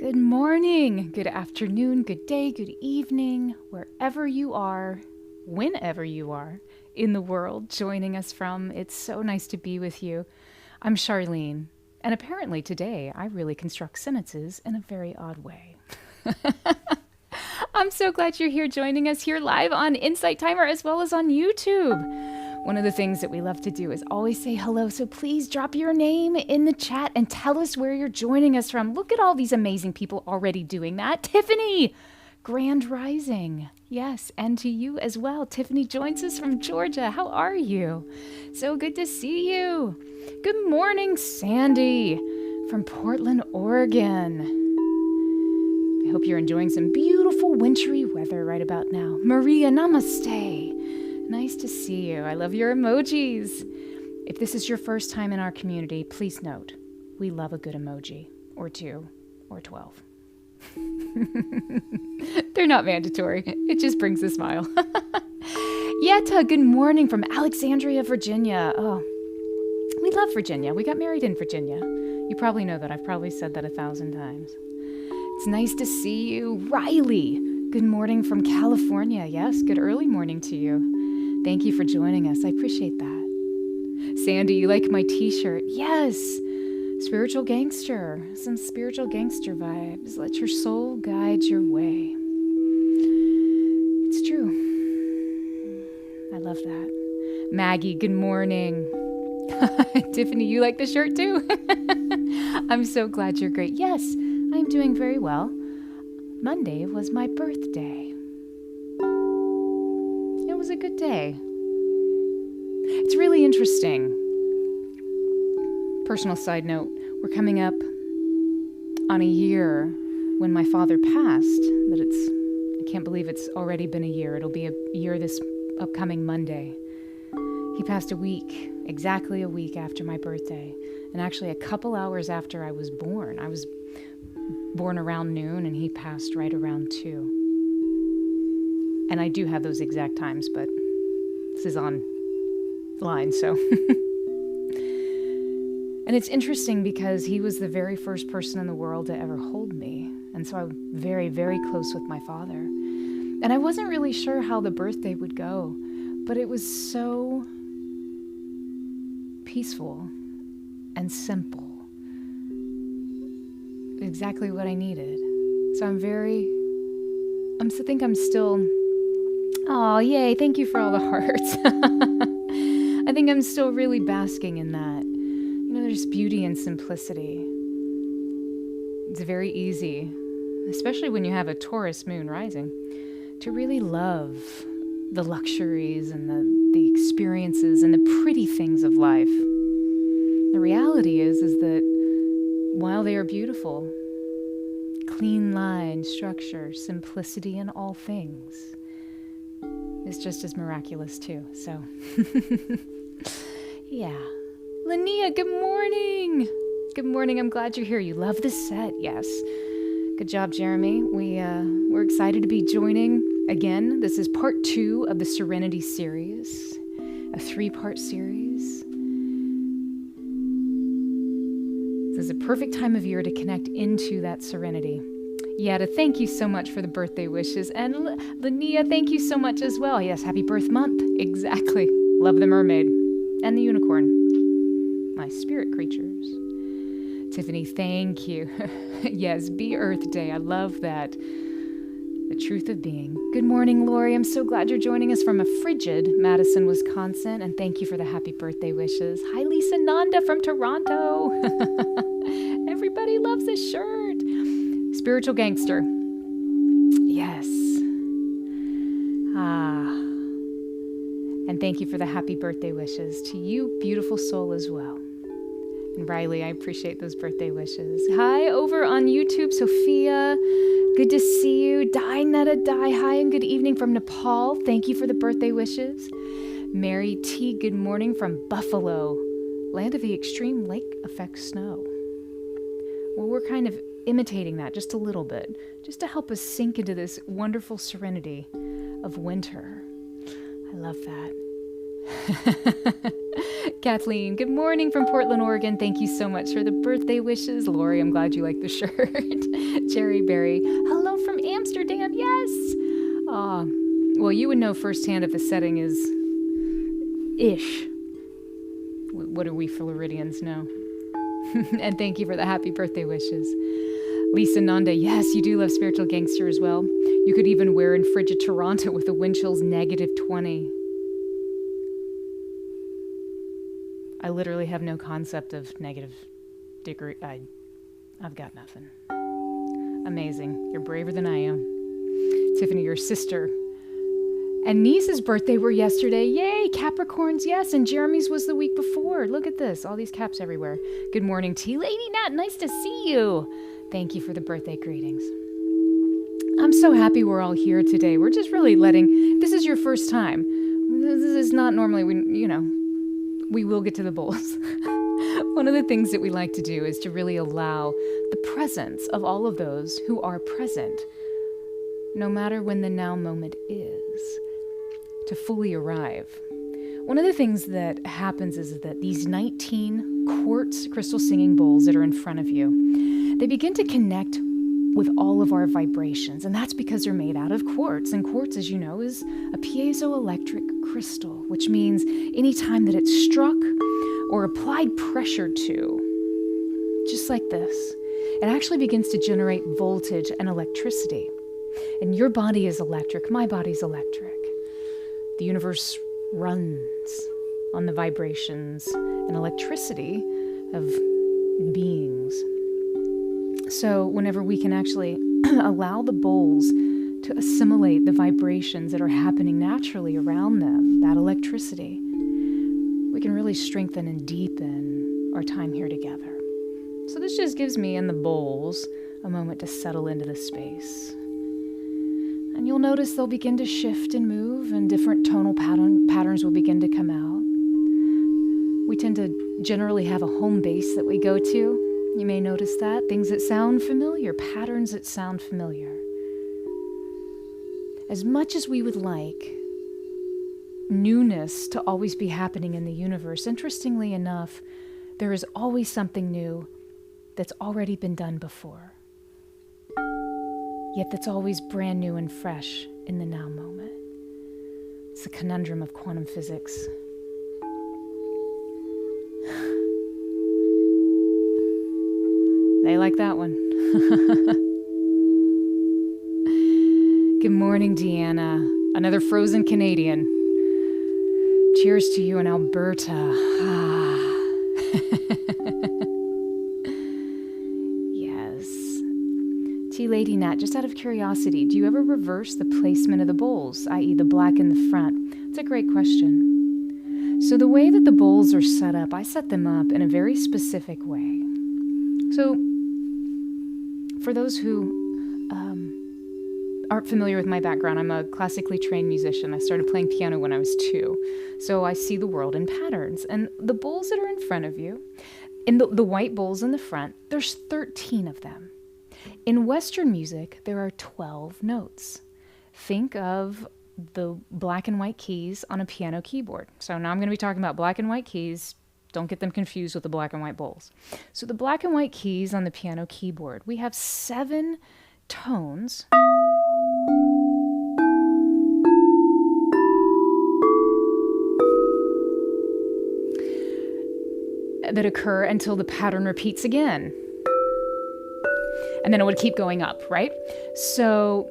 Good morning, good afternoon, good day, good evening, wherever you are, whenever you are in the world joining us from. It's so nice to be with you. I'm Charlene, and apparently today I really construct sentences in a very odd way. I'm so glad you're here joining us here live on Insight Timer as well as on YouTube. One of the things that we love to do is always say hello, so please drop your name in the chat and tell us where you're joining us from. Look at all these amazing people already doing that. Tiffany, Grand Rising. Yes, and to you as well. Tiffany joins us from Georgia. How are you? So good to see you. Good morning, Sandy from Portland, Oregon. I hope you're enjoying some beautiful wintry weather right about now. Maria, namaste. Nice to see you. I love your emojis. If this is your first time in our community, please note, we love a good emoji, or 2, or 12. They're not mandatory. It just brings a smile. Yetta, good morning from Alexandria, Virginia. Oh, we love Virginia. We got married in Virginia. You probably know that. I've probably said that 1,000 times. It's nice to see you. Riley, good morning from California. Yes, good early morning to you. Thank you for joining us. I appreciate that. Sandy, you like my t-shirt? Yes. Spiritual gangster. Some spiritual gangster vibes. Let your soul guide your way. It's true. I love that. Maggie, good morning. Tiffany, you like the shirt too? I'm so glad you're great. Yes, I'm doing very well. Monday was my birthday. It was a good day. It's really interesting. Personal side note, we're coming up on a year when my father passed, I can't believe it's already been a year. It'll be a year this upcoming Monday. He passed exactly a week after my birthday, and actually a couple hours after I was born. I was born around noon, and he passed right around 2. And I do have those exact times, but this is online, so. And it's interesting because he was the very first person in the world to ever hold me. And so I'm very, very close with my father. And I wasn't really sure how the birthday would go, but it was so peaceful and simple. Exactly what I needed. So I'm still, oh, yay, thank you for all the hearts. I think I'm still really basking in that. You know, there's beauty and simplicity. It's very easy, especially when you have a Taurus moon rising, to really love the luxuries and the experiences and the pretty things of life. The reality is that while they are beautiful, clean line, structure, simplicity in all things is just as miraculous too. So, yeah. Linnea, good morning. Good morning. I'm glad you're here. You love the set. Yes. Good job, Jeremy. We're excited to be joining again. This is part 2 of the Serenity series, a 3-part series. This is a perfect time of year to connect into that serenity. Yetta, thank you so much for the birthday wishes. And Linnea, thank you so much as well. Yes, happy birth month. Exactly. Love the mermaid and the unicorn. My spirit creatures. Tiffany, thank you. Yes, be Earth Day. I love that. The truth of being. Good morning, Lori. I'm so glad you're joining us from a frigid Madison, Wisconsin. And thank you for the happy birthday wishes. Hi, Lisa Nanda from Toronto. Everybody loves this shirt. Spiritual gangster. Yes. And thank you for the happy birthday wishes to you, beautiful soul, as well. And Riley, I appreciate those birthday wishes. Hi, over on YouTube, Sophia. Good to see you. Dai Netta Dai. Hi, and good evening from Nepal. Thank you for the birthday wishes. Mary T. Good morning from Buffalo, land of the extreme lake effect snow. Well, we're kind of imitating that just a little bit, just to help us sink into this wonderful serenity of winter. I love that. Kathleen, good morning from Portland, Oregon. Thank you so much for the birthday wishes. Lori, I'm glad you like the shirt. Jerry Berry, hello from Amsterdam. Yes. Well, you would know firsthand if the setting is ish. What do we Floridians know? And thank you for the happy birthday wishes. Lisa Nanda, yes, you do love Spiritual Gangster as well. You could even wear in frigid Toronto with the wind chills -20. I literally have no concept of negative degree. I've got nothing. Amazing. You're braver than I am. Tiffany, your sister. And Niece's birthday were yesterday. Yay, Capricorns, yes. And Jeremy's was the week before. Look at this. All these caps everywhere. Good morning, T-Lady Nat. Nice to see you. Thank you for the birthday greetings. I'm so happy we're all here today. We're just really this is your first time. This is not normally, we will get to the bowls. One of the things that we like to do is to really allow the presence of all of those who are present, no matter when the now moment is, to fully arrive. One of the things that happens is that these 19 quartz crystal singing bowls that are in front of you, they begin to connect with all of our vibrations, and that's because they're made out of quartz. And quartz, as you know, is a piezoelectric crystal, which means any time that it's struck or applied pressure to, just like this, it actually begins to generate voltage and electricity. And your body is electric, my body's electric. The universe runs on the vibrations and electricity of beings. So whenever we can actually allow the bowls to assimilate the vibrations that are happening naturally around them, that electricity, we can really strengthen and deepen our time here together. So this just gives me and the bowls a moment to settle into the space. And you'll notice they'll begin to shift and move, and different tonal patterns will begin to come out. We tend to generally have a home base that we go to. You may notice that. Things that sound familiar, patterns that sound familiar. As much as we would like newness to always be happening in the universe, interestingly enough, there is always something new that's already been done before. Yet that's always brand new and fresh in the now moment. It's the conundrum of quantum physics. They like that one. Good morning, Deanna. Another frozen Canadian. Cheers to you in Alberta. Yes. T-Lady Nat, just out of curiosity, do you ever reverse the placement of the bowls, i.e. the black in the front? It's a great question. So the way that the bowls are set up, I set them up in a very specific way. So for those who aren't familiar with my background, I'm a classically trained musician. I started playing piano when I was 2. So I see the world in patterns. And the bowls that are in front of you, in the white bowls in the front, there's 13 of them. In Western music, there are 12 notes. Think of the black and white keys on a piano keyboard. So now I'm going to be talking about black and white keys. Don't get them confused with the black and white bowls. So the black and white keys on the piano keyboard, we have 7 tones that occur until the pattern repeats again. And then it would keep going up, right? So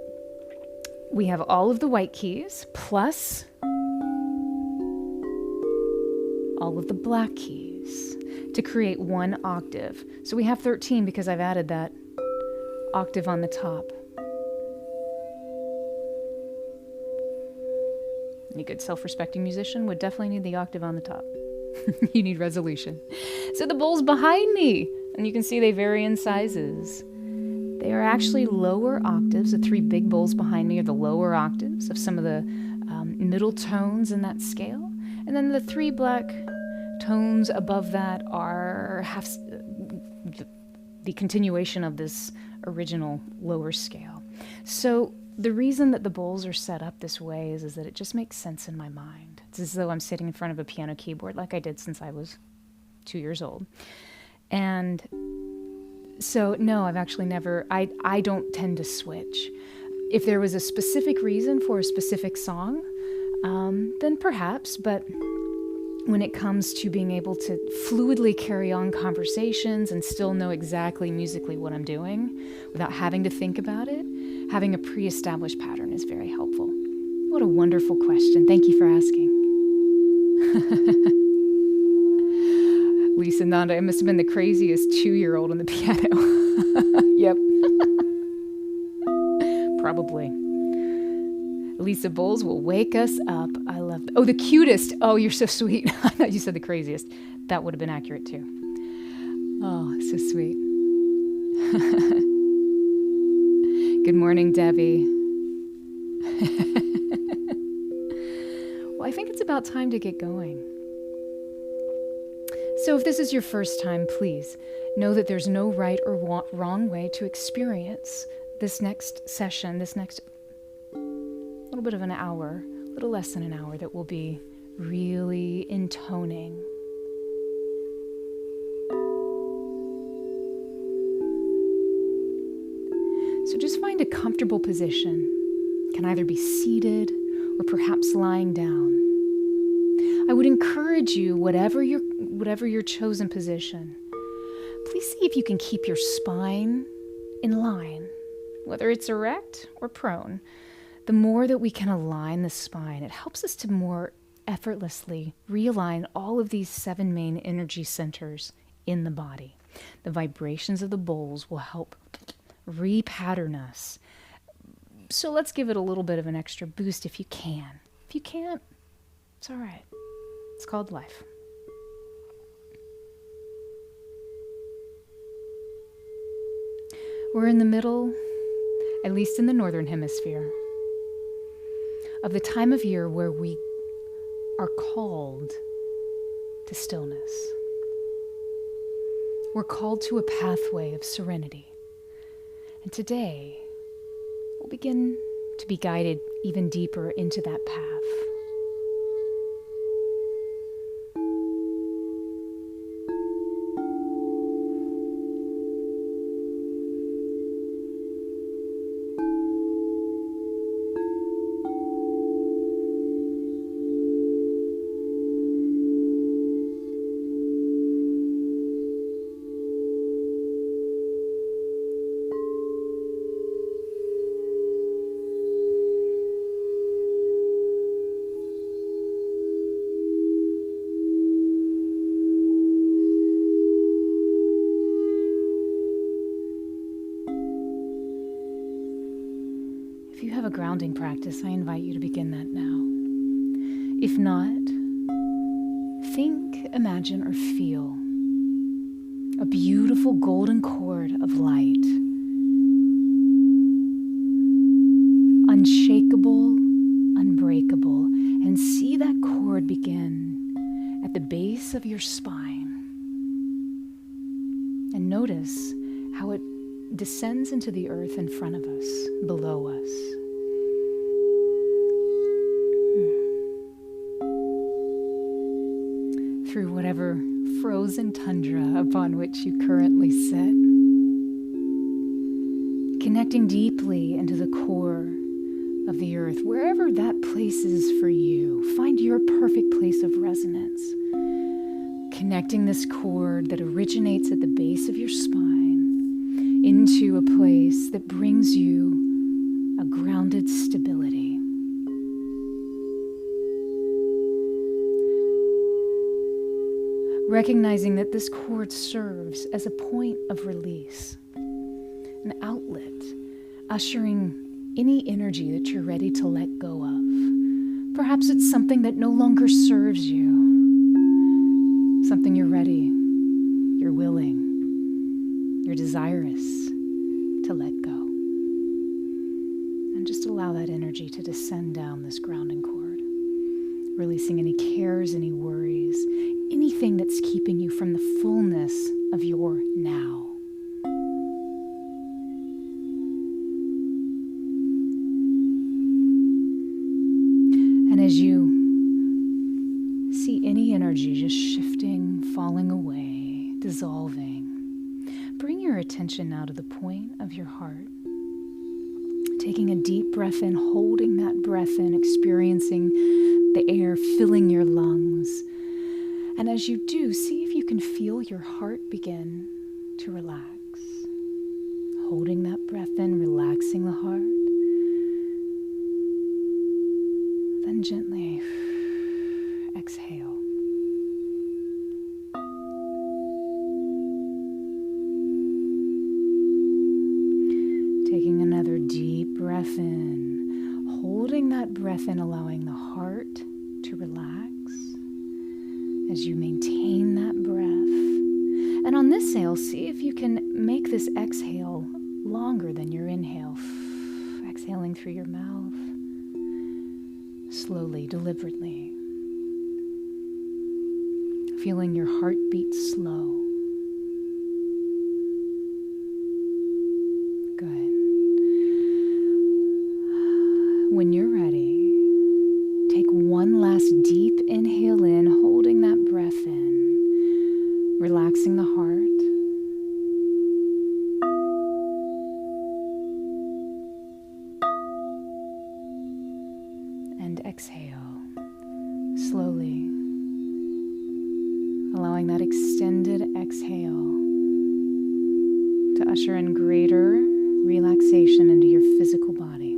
we have all of the white keys plus all of the black keys to create one octave. So we have 13 because I've added that octave on the top. Any good self-respecting musician would definitely need the octave on the top. You need resolution. So the bowls behind me, and you can see they vary in sizes. They are actually lower octaves. The 3 big bowls behind me are the lower octaves of some of the middle tones in that scale. And then the 3 black tones above that are the continuation of this original lower scale. So the reason that the bowls are set up this way is that it just makes sense in my mind. It's as though I'm sitting in front of a piano keyboard like I did since I was 2 years old. And so, no, I've actually never, I don't tend to switch. If there was a specific reason for a specific song, then perhaps, but when it comes to being able to fluidly carry on conversations and still know exactly musically what I'm doing without having to think about it, having a pre-established pattern is very helpful. What a wonderful question. Thank you for asking. Lisa Nanda, it must have been the craziest 2-year-old on the piano. Yep. Probably. Lisa Bowles will wake us up. I love Oh, the cutest. Oh, you're so sweet. I thought you said the craziest. That would have been accurate too. Oh, so sweet. Good morning, Debbie. Well, I think it's about time to get going. So if this is your first time, please know that there's no right or wrong way to experience this next session, this next little bit of an hour, a little less than an hour, that will be really intoning. So just find a comfortable position. It can either be seated or perhaps lying down. I would encourage you, whatever your chosen position, please see if you can keep your spine in line, whether it's erect or prone. The more that we can align the spine, it helps us to more effortlessly realign all of these 7 main energy centers in the body. The vibrations of the bowls will help repattern us. So let's give it a little bit of an extra boost if you can. If you can't, it's all right. It's called life. We're in the middle, at least in the northern hemisphere, of the time of year where we are called to stillness. We're called to a pathway of serenity. And today, we'll begin to be guided even deeper into that path. If you have a grounding practice, I invite you to begin that now. If not, think, imagine, or feel a beautiful golden cord of light, unshakable, unbreakable, and see that cord begin at the base of your spine. And notice how it descends into the earth in front of us, below us. Through whatever frozen tundra upon which you currently sit. Connecting deeply into the core of the earth, wherever that place is for you. Find your perfect place of resonance. Connecting this cord that originates at the base of your spine into a place that brings you a grounded stability. Recognizing that this cord serves as a point of release, an outlet, ushering any energy that you're ready to let go of. Perhaps it's something that no longer serves you, something you're ready, you're willing, you're desirous to let go. And just allow that energy to descend down this grounding cord, releasing any cares, any worries, anything that's keeping you from the fullness of your now. And as you bring your attention now to the point of your heart. Taking a deep breath in, holding that breath in, experiencing the air filling your lungs. And as you do, see if you can feel your heart begin to relax. Holding that breath in, relaxing the heart. Then gently exhale. Taking another deep breath in, holding that breath in, allowing the heart to relax as you maintain that breath. And on this exhale, see if you can make this exhale longer than your inhale. Exhaling through your mouth, slowly, deliberately. Feeling your heartbeat slow. Good. When you're ready, take one last deep inhale in, holding that breath in, relaxing the heart. And exhale, slowly, allowing that extended exhale to usher in greater relaxation into your physical body.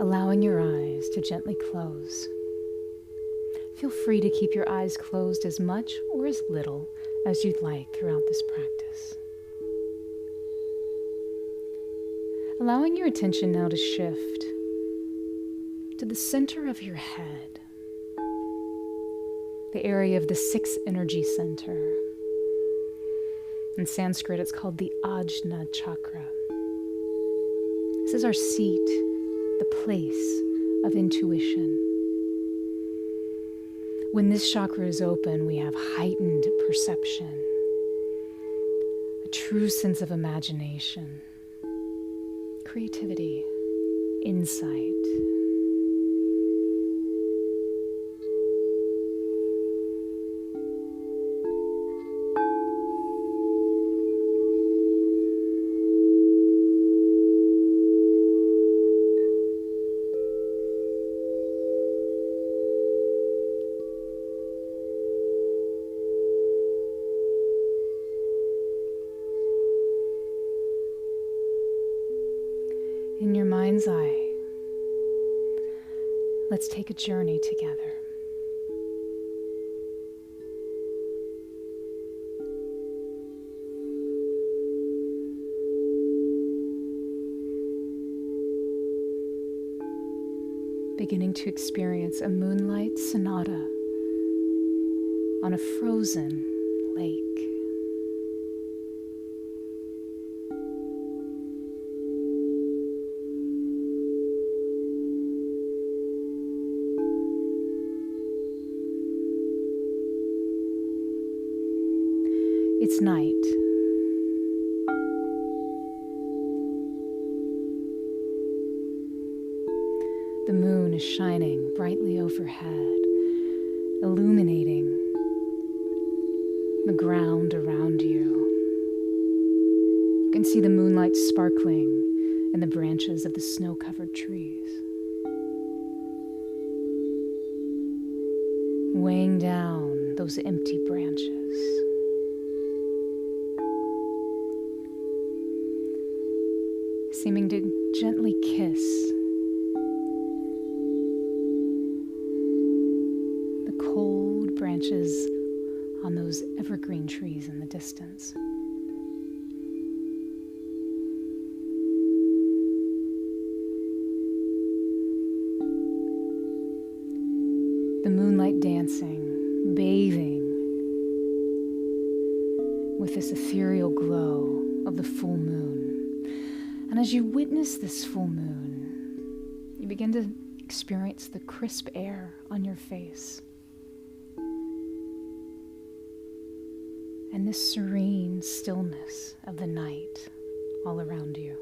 Allowing your eyes to gently close. Feel free to keep your eyes closed as much or as little as you'd like throughout this practice. Allowing your attention now to shift to the center of your head, the area of the sixth energy center. In Sanskrit, it's called the Ajna chakra. This is our seat, the place of intuition. When this chakra is open, we have heightened perception, a true sense of imagination, creativity, insight. In your mind's eye, let's take a journey together. Beginning to experience a moonlight sonata on a frozen lake. It's night. The moon is shining brightly overhead, illuminating the ground around you. You can see the moonlight sparkling in the branches of the snow-covered trees, weighing down those empty branches. Seeming to gently kiss the cold branches on those evergreen trees in the distance. The moonlight dancing, bathing with this ethereal glow of the full moon. And as you witness this full moon, you begin to experience the crisp air on your face. And this serene stillness of the night all around you.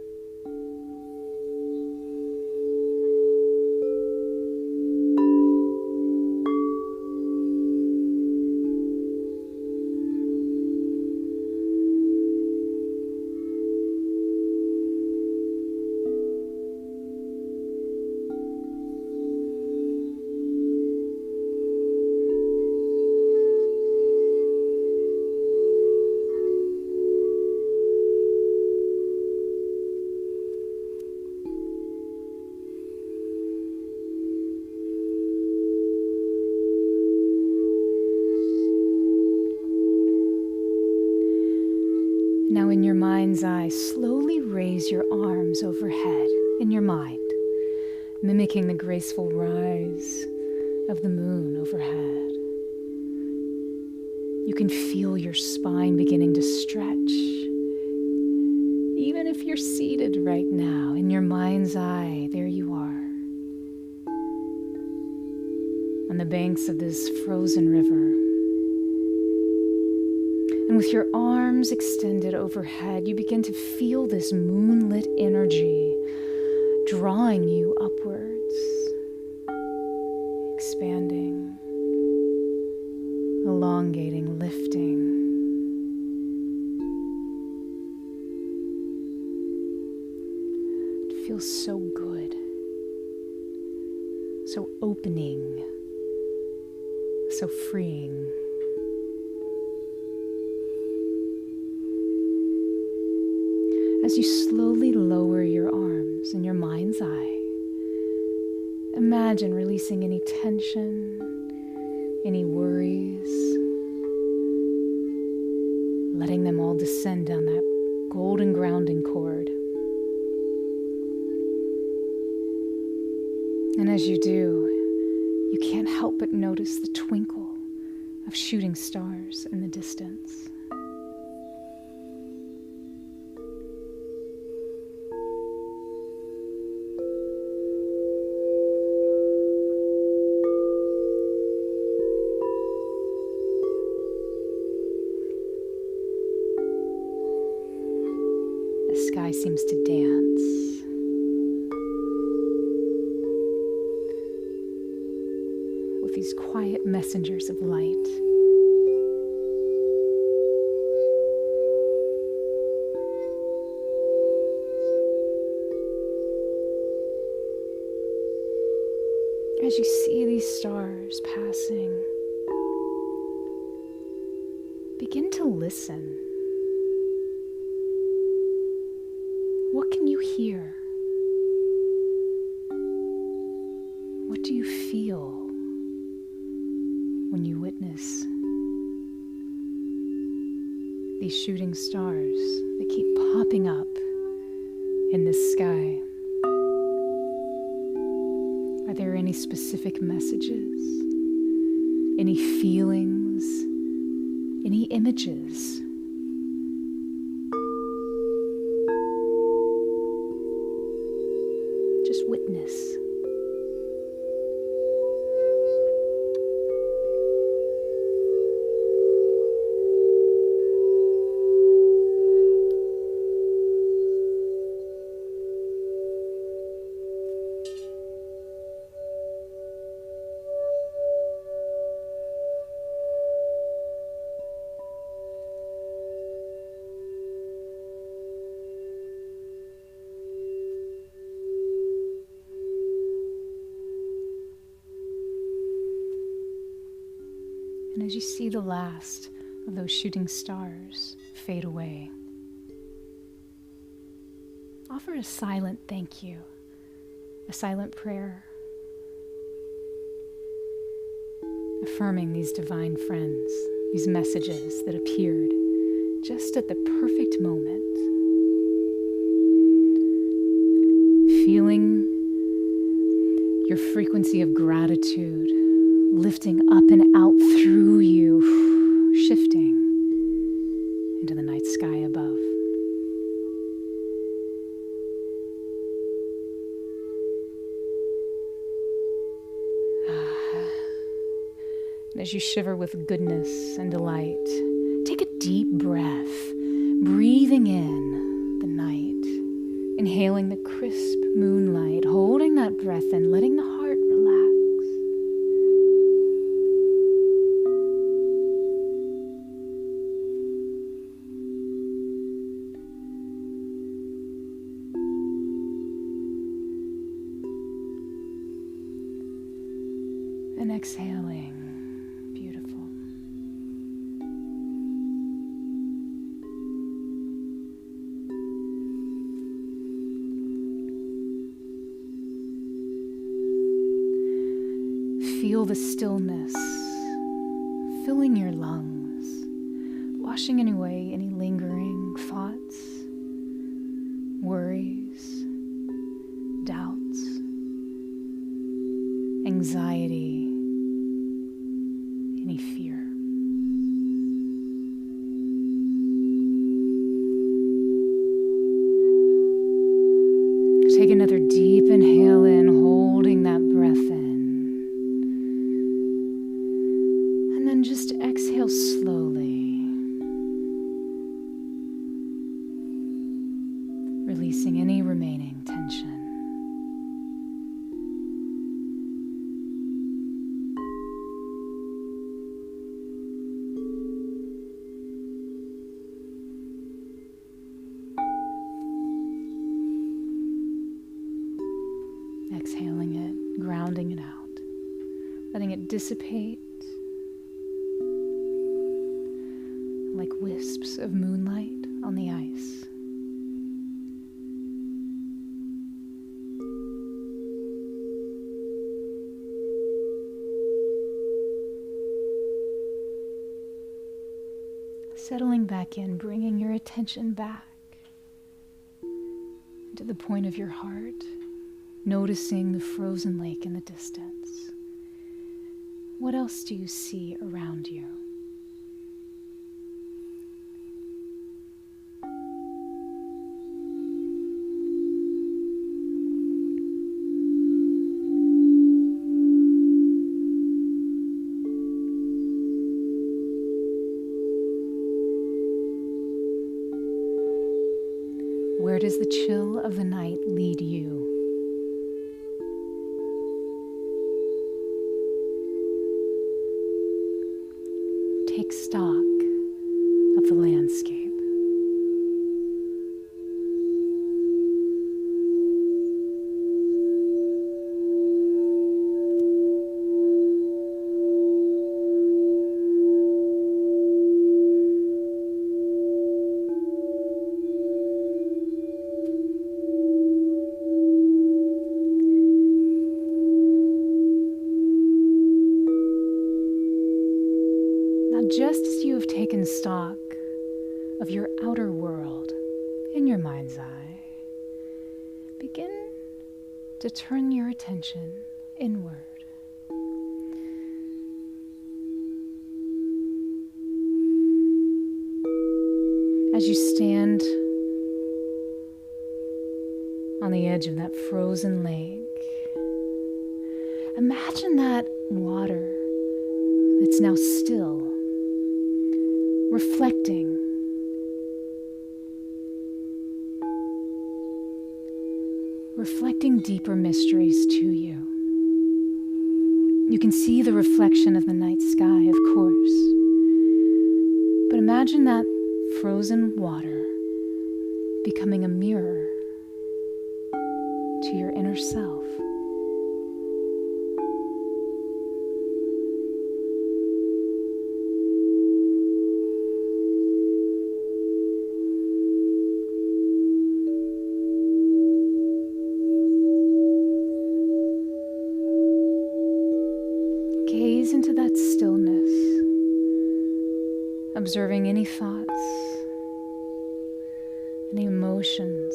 Now in your mind's eye, slowly raise your arms overhead in your mind, mimicking the graceful rise of the moon overhead. You can feel your spine beginning to stretch. Even if you're seated right now, in your mind's eye, there you are, on the banks of this frozen river. And with your arms extended overhead, you begin to feel this moonlit energy drawing you upwards, expanding, elongating, lifting. It feels so good, so opening, so freeing. As you slowly lower your arms in your mind's eye, imagine releasing any tension, any worries, letting them all descend down that golden grounding cord. And as you do, you can't help but notice the twinkle of shooting stars in the distance. The sky seems to dance. With these quiet messengers of light. As you see these stars passing, begin to listen. What can you hear? What do you feel when you witness these shooting stars that keep popping up in the sky? Are there any specific messages? Any feelings? Any images? Just witness. And as you see the last of those shooting stars fade away, offer a silent thank you, a silent prayer, affirming these divine friends, these messages that appeared just at the perfect moment. Feeling your frequency of gratitude lifting up and out through you, shifting into the night sky above. As you shiver with goodness and delight, take a deep breath, breathing in the night, inhaling the crisp moonlight, holding that breath and letting the heart relax. And exhaling. Beautiful. Feel the stillness filling your lungs, washing away any lingering thoughts, worries, doubts, anxiety, any fear. Take another deep inhale in, holding that breath in. And then just exhale slowly, releasing any remaining tension. Exhaling it, grounding it out, letting it dissipate like wisps of moonlight on the ice. Settling back in, bringing your attention back to the point of your heart. Noticing the frozen lake in the distance. What else do you see around you? Where does the chill of the night lead you? Take stock of the landscape. Just as you have taken stock of your outer world in your mind's eye, begin to turn your attention inward. As you stand on the edge of that frozen lake, imagine that water that's now still, reflecting, deeper mysteries to you. You can see the reflection of the night sky, of course, but imagine that frozen water becoming a mirror to your inner self. Gaze into that stillness, observing any thoughts, any emotions,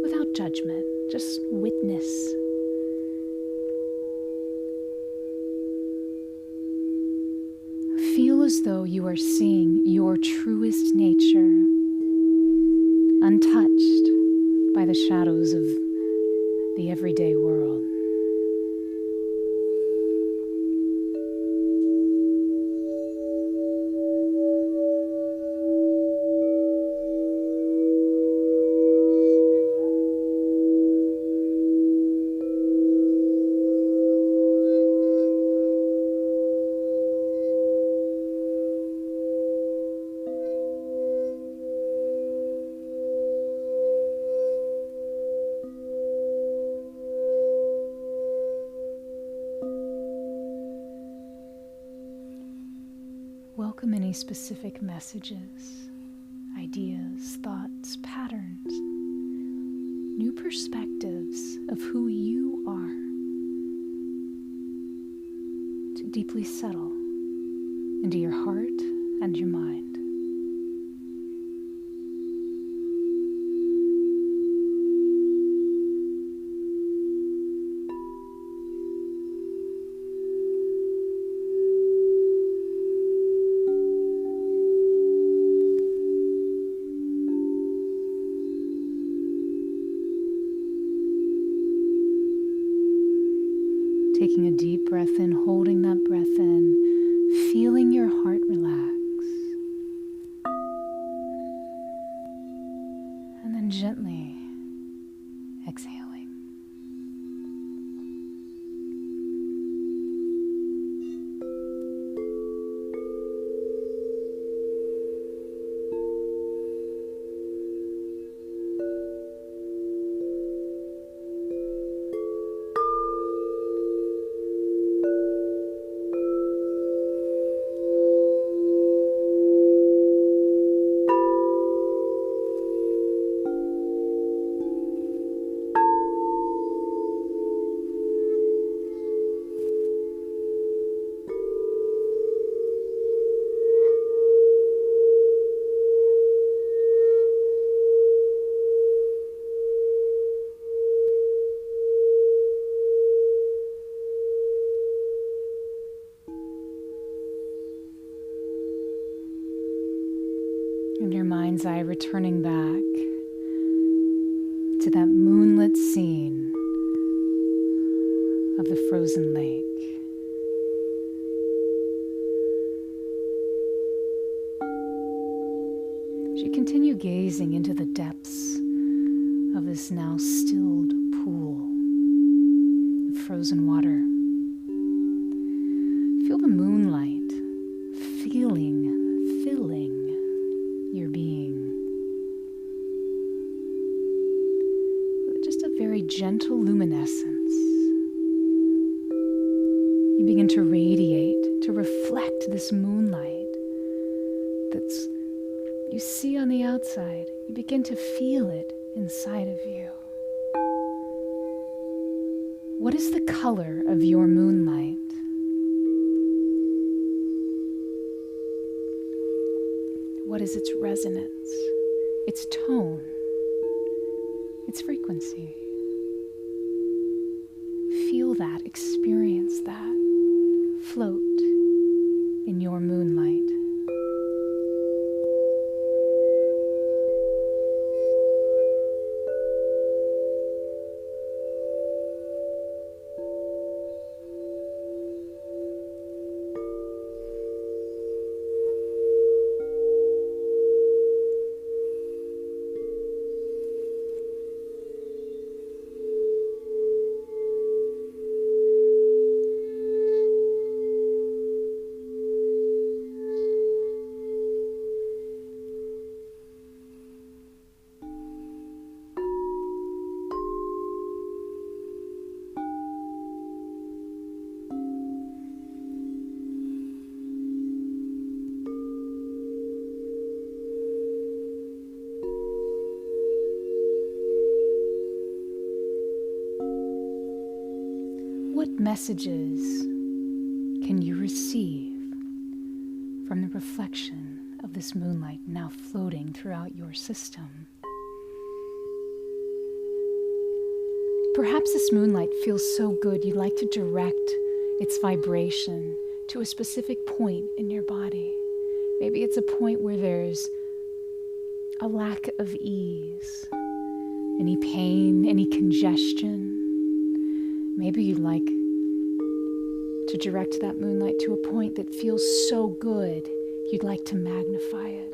without judgment, just witness. Feel as though you are seeing your truest nature, untouched by the shadows of the everyday world. specific messages, ideas, thoughts, patterns, new perspectives of who you are to deeply settle into your heart and your mind. Taking a deep breath in, holding that breath in, feeling your heart relax. And then gently exhaling. And your mind's eye returning back to that moonlit scene of the frozen lake. As you continue gazing into the depths of this now stilled pool of frozen water, feel the moonlight filling your being with just a very gentle luminescence. You begin to radiate, to reflect this moonlight that's you see on the outside. You begin to feel it inside of you. What is the color of your moonlight? What is its resonance, its tone, its frequency? Feel that, experience that, float in your moonlight. What messages can you receive from the reflection of this moonlight now floating throughout your system? Perhaps this moonlight feels so good you'd like to direct its vibration to a specific point in your body. Maybe it's a point where there's a lack of ease, any pain, any congestion. Maybe you'd like to direct that moonlight to a point that feels so good, you'd like to magnify it.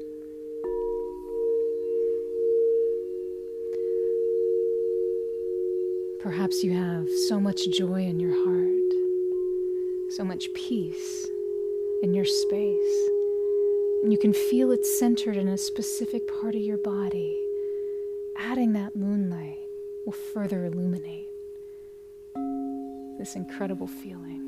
Perhaps you have so much joy in your heart, so much peace in your space, and you can feel it centered in a specific part of your body. Adding that moonlight will further illuminate this incredible feeling.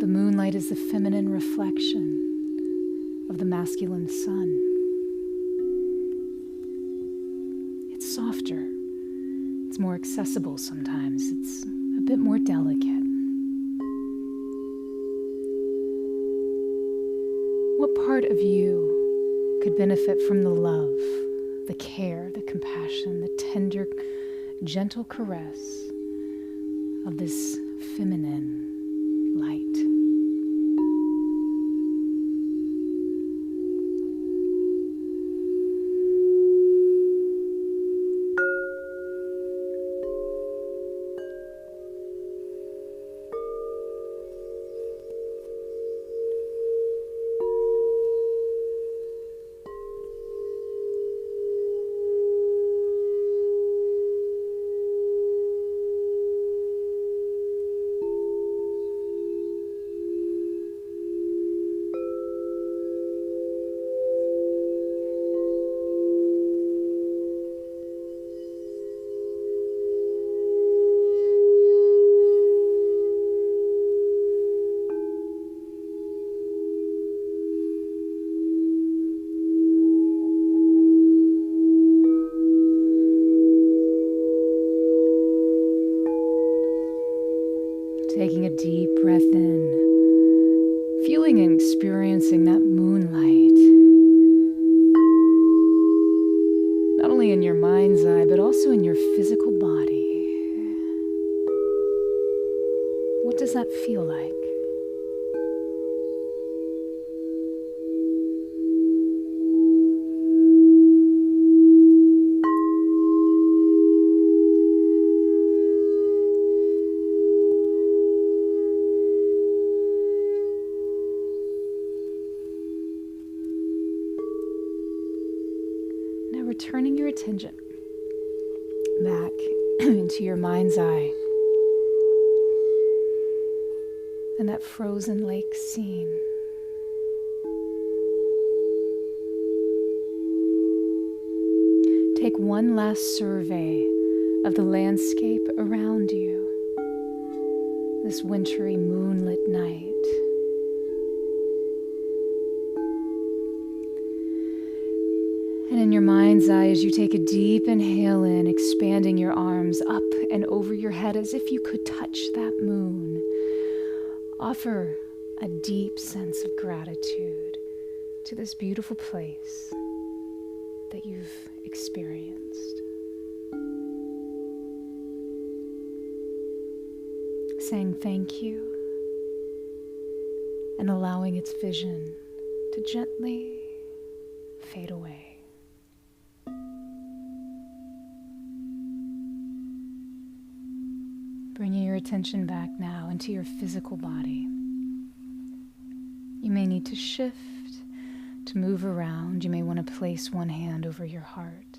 The moonlight is the feminine reflection of the masculine sun. It's softer. It's more accessible sometimes. It's a bit more delicate. What part of you could benefit from the love, the care, the compassion, the tender, gentle caress of this feminine light? Taking a deep breath in, feeling and experiencing that moonlight, not only in your mind's eye, but also in your physical body. What does that feel like? Turning your attention back into your mind's eye and that frozen lake scene. Take one last survey of the landscape around you, this wintry moonlit night. And in your mind's eye, as you take a deep inhale in, expanding your arms up and over your head as if you could touch that moon, offer a deep sense of gratitude to this beautiful place that you've experienced. Saying thank you and allowing its vision to gently fade away. Bringing your attention back now into your physical body. You may need to shift, to move around. You may want to place one hand over your heart.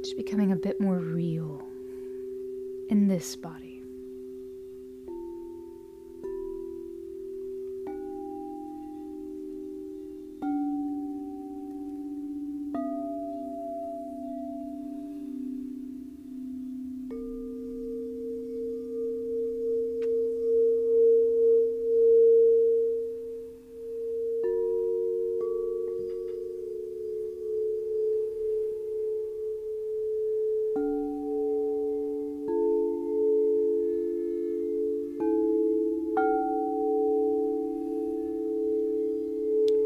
Just becoming a bit more real in this body.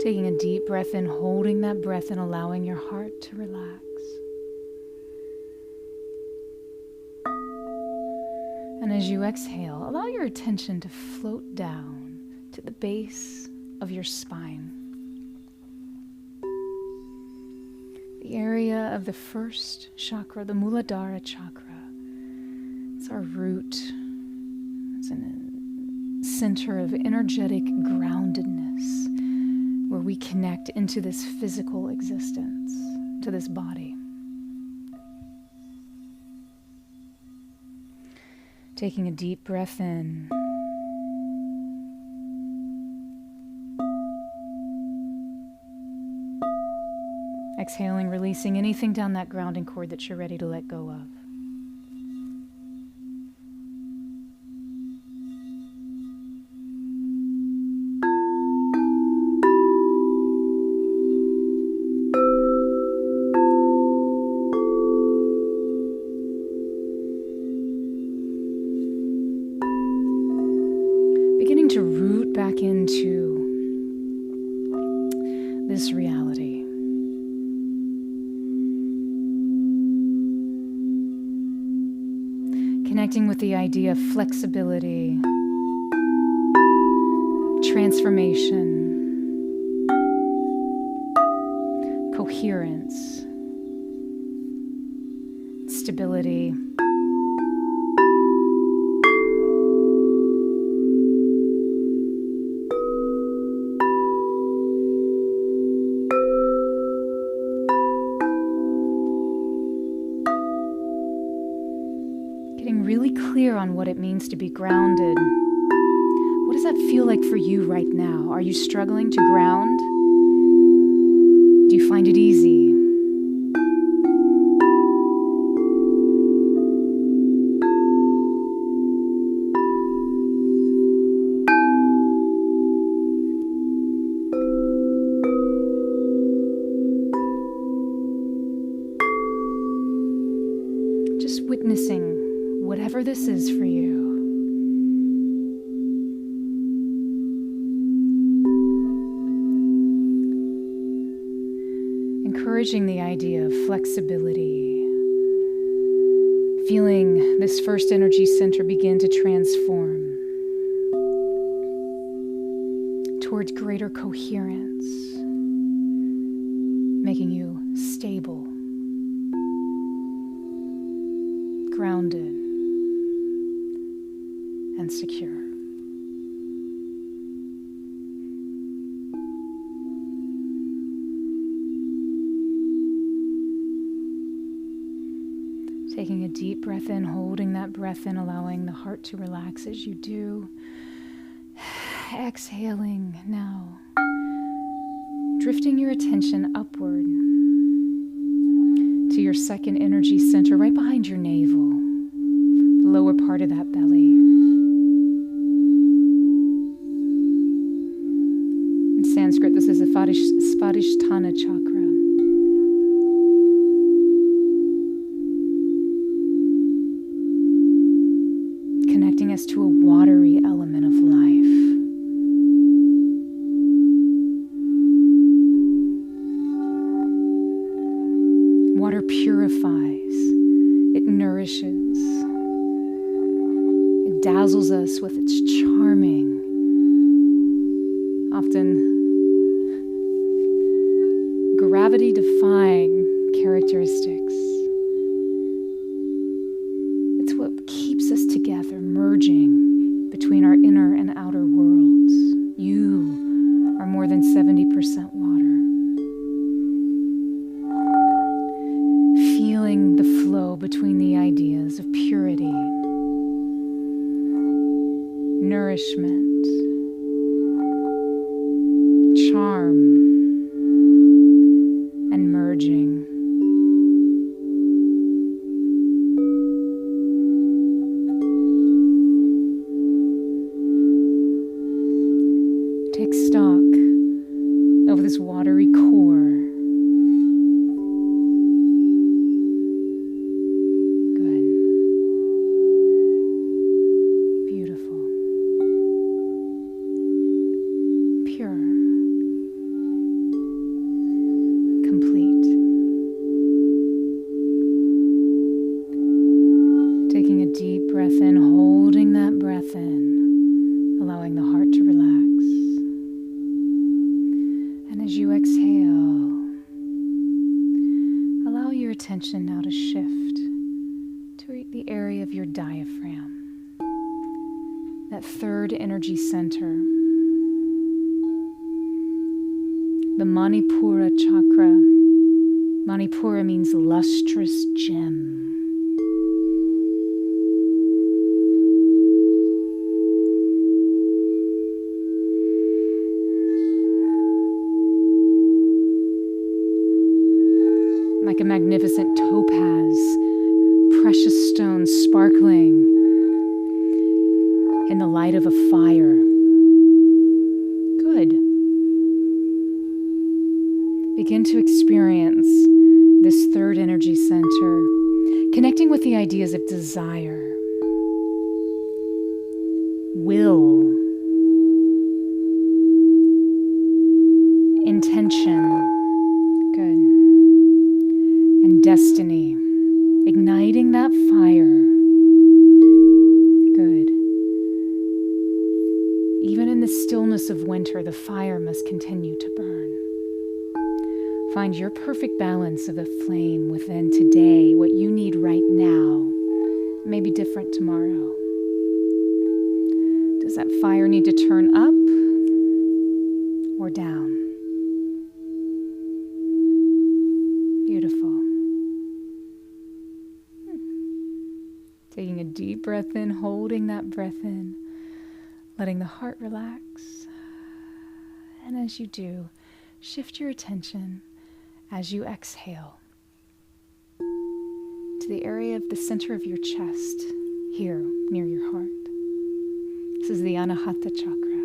Taking a deep breath in, holding that breath and allowing your heart to relax. And as you exhale, allow your attention to float down to the base of your spine. The area of the first chakra, the Muladhara chakra. It's our root. It's a center of energetic groundedness, where we connect into this physical existence, to this body. Taking a deep breath in. Exhaling, releasing anything down that grounding cord that you're ready to let go of. Beginning to root back into this reality. Connecting with the idea of flexibility, transformation, coherence, stability. Really clear on what it means to be grounded. What does that feel like for you right now? Are you struggling to ground? Do you find it easy? Just witnessing whatever this is for you. Encouraging the idea of flexibility. Feeling this first energy center begin to transform towards greater coherence, making you stable, grounded, and secure. Taking a deep breath in, holding that breath in, allowing the heart to relax as you do. Exhaling now. Drifting your attention upward to your second energy center right behind your navel, the lower part of that belly. In Sanskrit, this is the Swadhisthana chakra. Connecting us to a watery element of life. Water purifies, it nourishes, it dazzles us with its charming, often gravity-defying characteristics. It's what keeps us together, merging between our inner and outer worlds. You are more than 70% water. Feeling the flow between the ideas of purity, nourishment, charm, and merging. Take stock of this watery core. Good. Beautiful. Pure. Complete. Taking a deep breath in, holding that breath in, allowing the heart to relax. And as you exhale, allow your attention now to shift to the area of your diaphragm, that third energy center, the Manipura chakra. Manipura means lustrous gem. like a magnificent topaz, precious stone sparkling in the light of a fire. Good. Begin to experience this third energy center, connecting with the ideas of desire, will, intention, good, and destiny, igniting that fire, good. Even in the stillness of winter, the fire must continue to burn. Find your perfect balance of the flame within today, what you need right now. It may be different tomorrow. Does that fire need to turn up or down? Beautiful. Taking a deep breath in, holding that breath in, letting the heart relax. And as you do, shift your attention as you exhale to the area of the center of your chest, here near your heart. This is the Anahata chakra,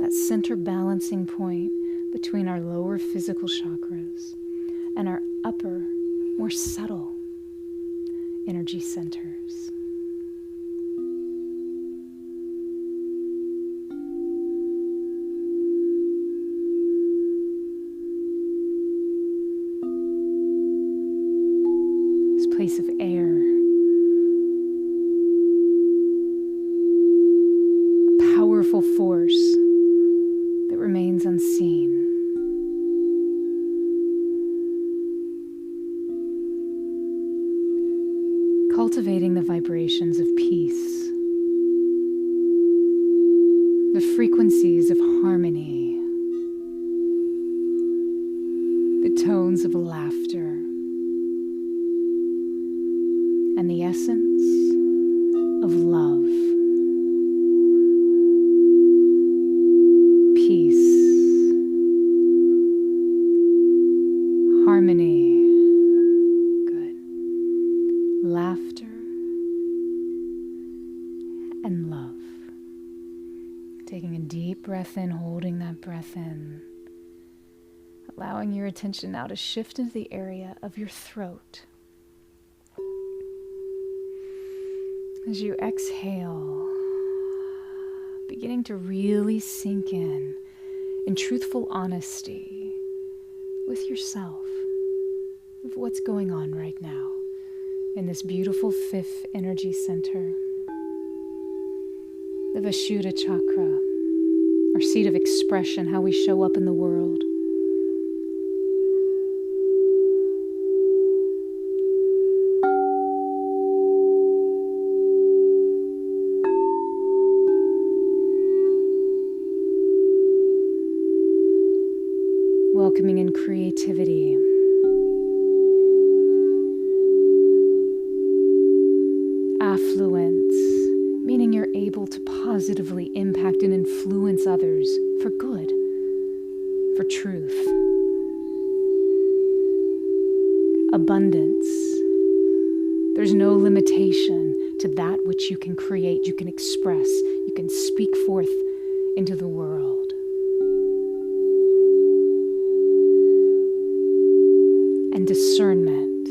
that center balancing point between our lower physical chakras and our upper, more subtle energy centers. This place of air, a powerful force that remains unseen. Cultivating the vibrations of peace, the frequencies of harmony, the tones of laughter, and the essence of love, peace, harmony, laughter, and love. Taking a deep breath in, holding that breath in. Allowing your attention now to shift into the area of your throat. As you exhale, beginning to really sink in truthful honesty with yourself of what's going on right now in this beautiful fifth energy center, the Vishuddha chakra, our seat of expression, how we show up in the world. Welcoming in creativity, affluence, meaning you're able to positively impact and influence others for good, for truth. Abundance, there's no limitation to that which you can create, you can express, you can speak forth into the world. And discernment,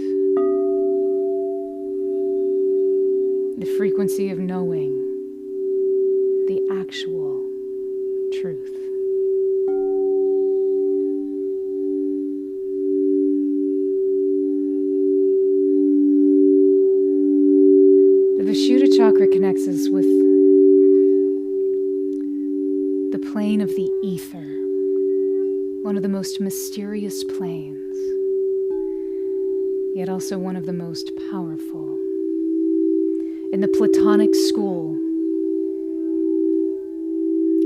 the frequency of knowing the actual truth. The Vishuddha chakra connects us with the plane of the ether, one of the most mysterious planes, yet also one of the most powerful. In the Platonic school,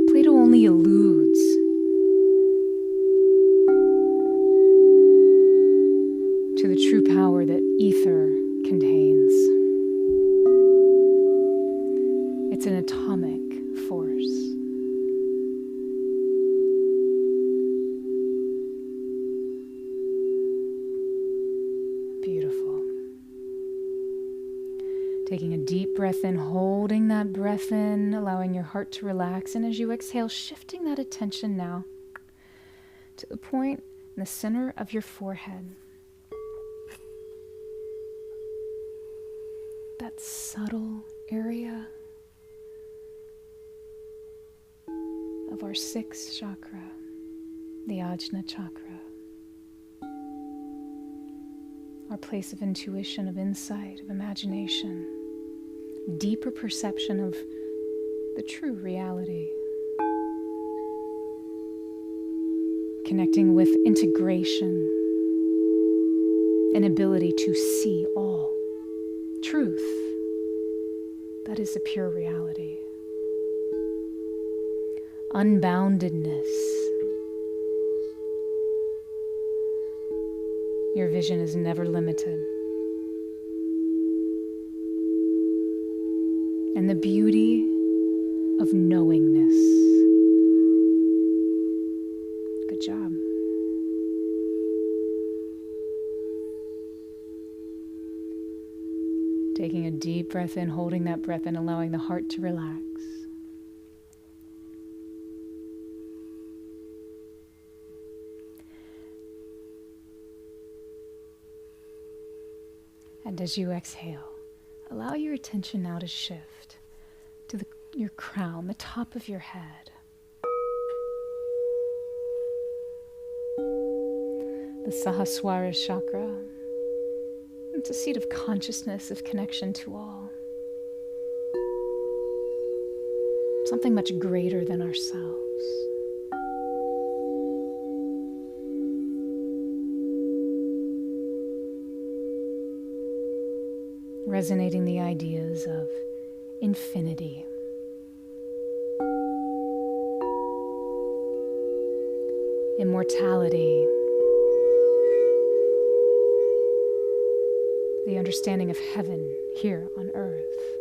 Plato only alludes to the true power that ether contains. It's an atomic force. Taking a deep breath in, holding that breath in, allowing your heart to relax. And as you exhale, shifting that attention now to the point in the center of your forehead. That subtle area of our sixth chakra, the Ajna chakra. Our place of intuition, of insight, of imagination, deeper perception of the true reality. Connecting with integration, an ability to see all. Truth, that is a pure reality. Unboundedness. Your vision is never limited. And the beauty of knowingness. Good job. Taking a deep breath in, holding that breath in, allowing the heart to relax. And as you exhale, allow your attention now to shift to your crown, the top of your head. The Sahasrara chakra. It's a seat of consciousness, of connection to all. Something much greater than ourselves. Resonating the ideas of infinity. Immortality. The understanding of heaven here on earth.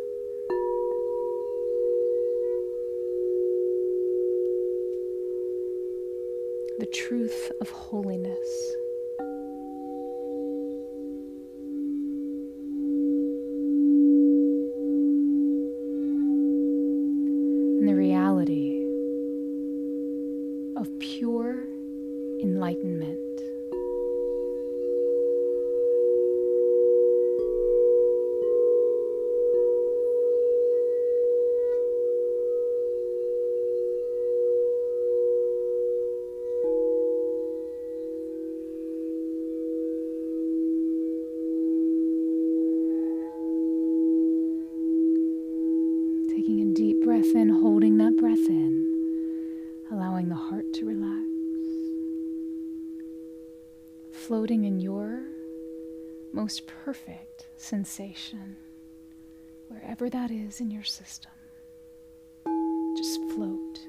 The truth of holiness. And the reality of pure enlightenment. Breath in, holding that breath in, allowing the heart to relax, floating in your most perfect sensation, wherever that is in your system. Just float.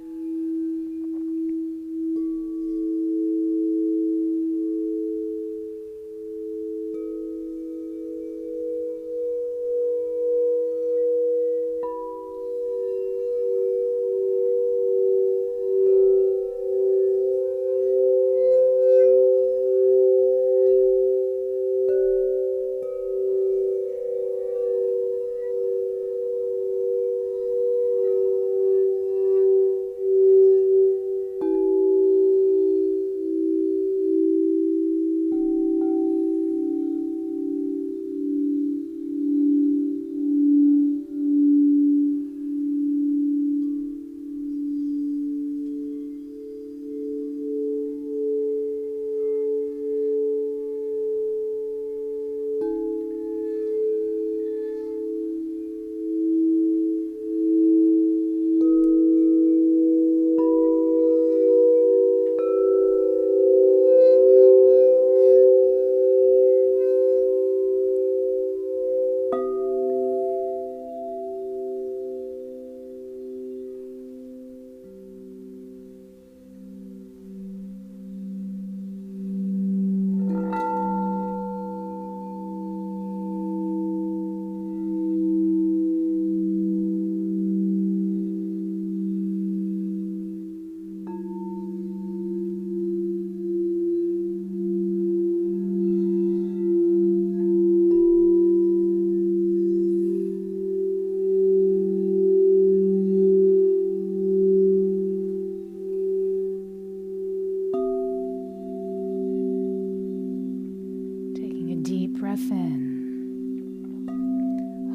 breath in,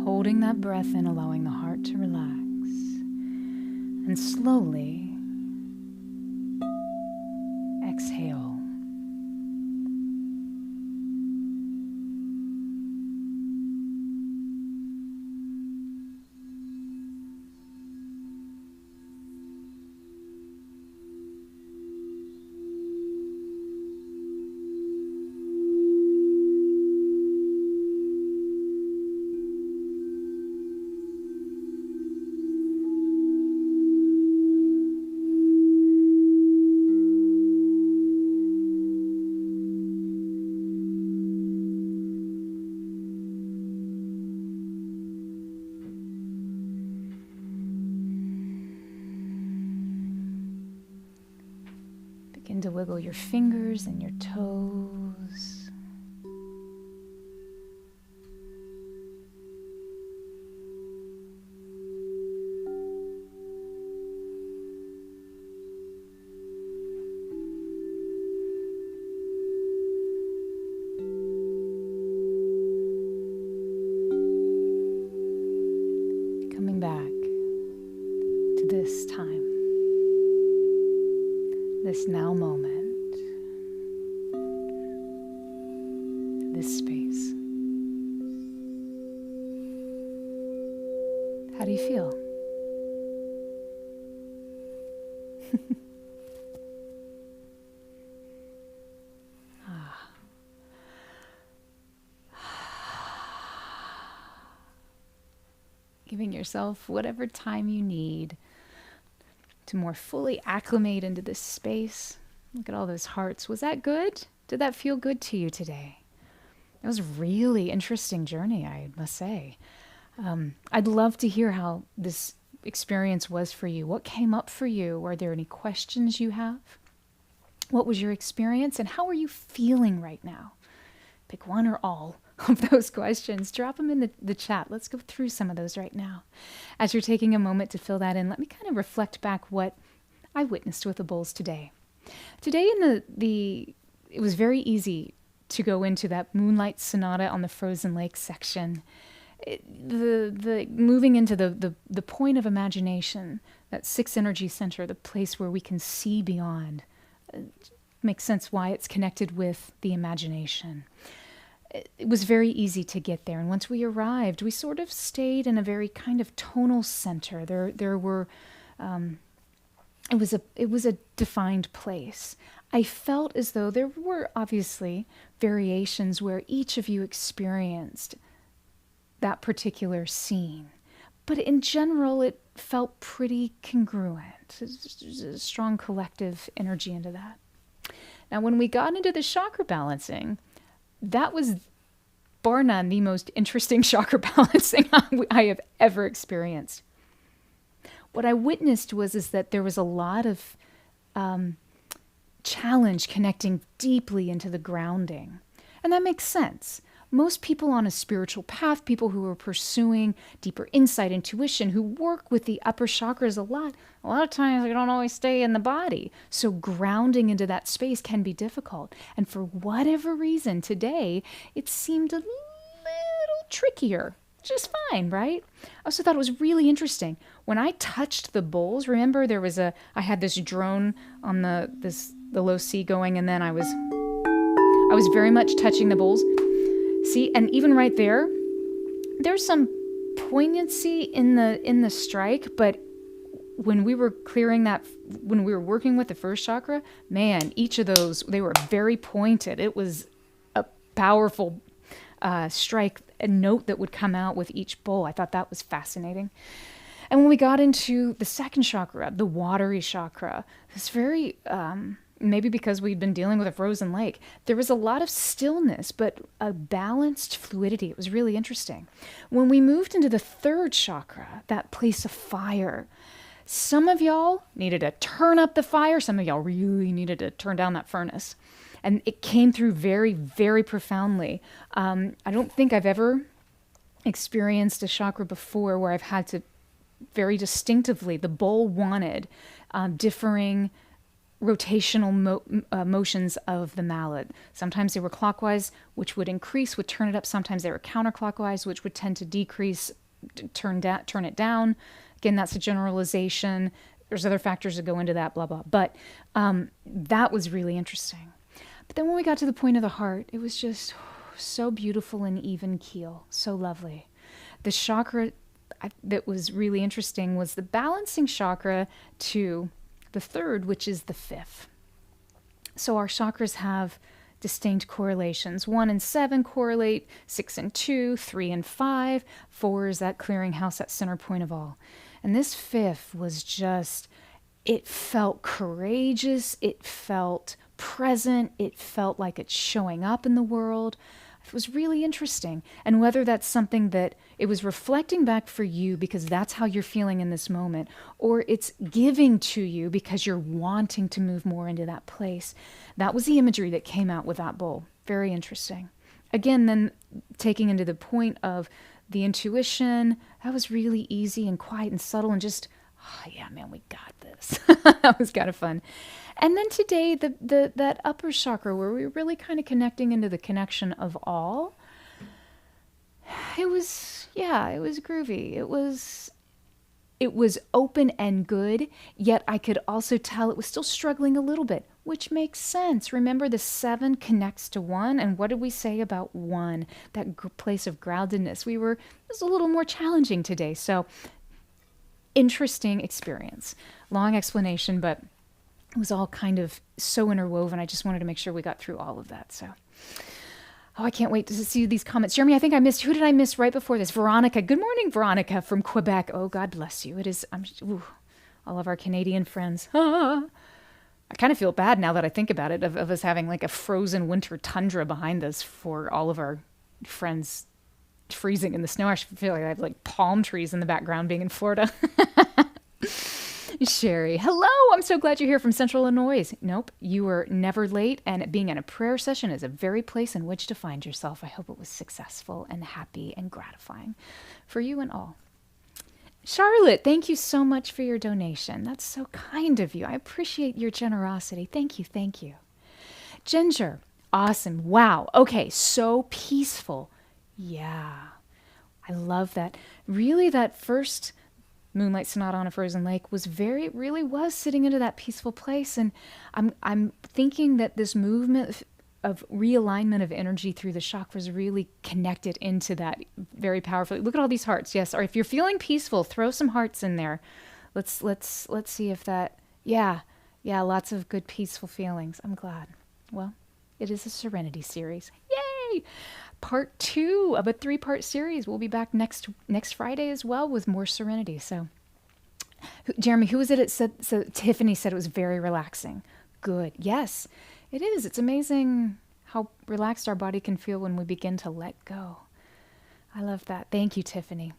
holding that breath in, allowing the heart to relax, and slowly exhale. Begin to wiggle your fingers and your toes. Coming back to this time. This now moment, this space. How do you feel? Giving yourself whatever time you need to more fully acclimate into this space. Look at all those hearts. Was that good? Did that feel good to you today? It was a really interesting journey, I must say. I'd love to hear how this experience was for you. What came up for you? Are there any questions you have? What was your experience and how are you feeling right now? Pick one or all of those questions. Drop them in the chat. Let's go through some of those right now. As you're taking a moment to fill that in, let me kind of reflect back what I witnessed with the bowls today. Today it was very easy to go into that Moonlight Sonata on the Frozen Lake section. The moving into the point of imagination, that sixth energy center, the place where we can see beyond. Makes sense why it's connected with the imagination. It was very easy to get there. And once we arrived, we sort of stayed in a very kind of tonal center. There were, it was a defined place. I felt as though there were obviously variations where each of you experienced that particular scene. But in general, it felt pretty congruent. There's a strong collective energy into that. Now, when we got into the chakra balancing, that was bar none the most interesting chakra balancing I have ever experienced. What I witnessed is that there was a lot of challenge connecting deeply into the grounding. And that makes sense. Most people on a spiritual path, people who are pursuing deeper insight, intuition, who work with the upper chakras a lot of times they don't always stay in the body. So grounding into that space can be difficult. And for whatever reason, today, it seemed a little trickier. Just fine, right? I also thought it was really interesting. When I touched the bowls, remember I had this drone on the low C going, and then I was very much touching the bowls. See, and even right there, there's some poignancy in the strike, but when we were clearing that, when we were working with the first chakra, man, each of those, they were very pointed. It was a powerful strike, a note that would come out with each bowl. I thought that was fascinating. And when we got into the second chakra, the watery chakra, it's very, maybe because we'd been dealing with a frozen lake, there was a lot of stillness, but a balanced fluidity. It was really interesting. When we moved into the third chakra, that place of fire, some of y'all needed to turn up the fire. Some of y'all really needed to turn down that furnace. And it came through very, very profoundly. I don't think I've ever experienced a chakra before where I've had to very distinctively, the bowl wanted differing rotational motions of the mallet. Sometimes they were clockwise, which would increase, would turn it up. Sometimes they were counterclockwise, which would tend to decrease, turn it down. Again, that's a generalization. There's other factors that go into that, blah, blah. But that was really interesting. But then when we got to the point of the heart, it was just so beautiful and even keel, so lovely. The chakra that was really interesting was the balancing chakra to the third, which is the fifth. So our chakras have distinct correlations. 1 and 7 correlate, 6 and 2, 3 and 5. 4 is that clearinghouse, that center point of all. And this fifth was just, it felt courageous, it felt present, it felt like it's showing up in the world. It was really interesting. And whether that's something that it was reflecting back for you because that's how you're feeling in this moment, or it's giving to you because you're wanting to move more into that place. That was the imagery that came out with that bowl. Very interesting. Again, then taking into the point of the intuition, that was really easy and quiet and subtle and just, oh yeah, man, we got this. That was kind of fun. And then today, that upper chakra where we were really kind of connecting into the connection of all, it was groovy. It was open and good, yet I could also tell it was still struggling a little bit, which makes sense. Remember, the 7 connects to 1, and what did we say about 1? That place of groundedness. It was a little more challenging today, so interesting experience. Long explanation, but it was all kind of so interwoven. I just wanted to make sure we got through all of that. So, I can't wait to see these comments. Jeremy, I think I missed, who did I miss right before this? Veronica. Good morning, Veronica from Quebec. Oh, God bless you. It is, all of our Canadian friends. I kind of feel bad now that I think about it, of us having like a frozen winter tundra behind us for all of our friends freezing in the snow. I feel like I have like palm trees in the background being in Florida. Sherry, hello. I'm so glad you're here from Central Illinois. Nope, you were never late, and being in a prayer session is a very place in which to find yourself. I hope it was successful and happy and gratifying for you and all. Charlotte, thank you so much for your donation. That's so kind of you. I appreciate your generosity. Thank you, thank you. Ginger, awesome. Wow. Okay, so peaceful. Yeah, I love that. Really, that first Moonlight Sonata on a Frozen Lake really was sitting into that peaceful place. And I'm thinking that this movement of realignment of energy through the chakras really connected into that very powerfully. Look at all these hearts. Yes. Or if you're feeling peaceful, throw some hearts in there. Let's see if that, yeah, lots of good peaceful feelings. I'm glad. Well, it is a Serenity series. Yay! Part 2 of a 3-part series. We'll be back next Friday as well with more Serenity. So, Jeremy, who was it? It said, so Tiffany said it was very relaxing. Good. Yes, it is. It's amazing how relaxed our body can feel when we begin to let go. I love that. Thank you, Tiffany.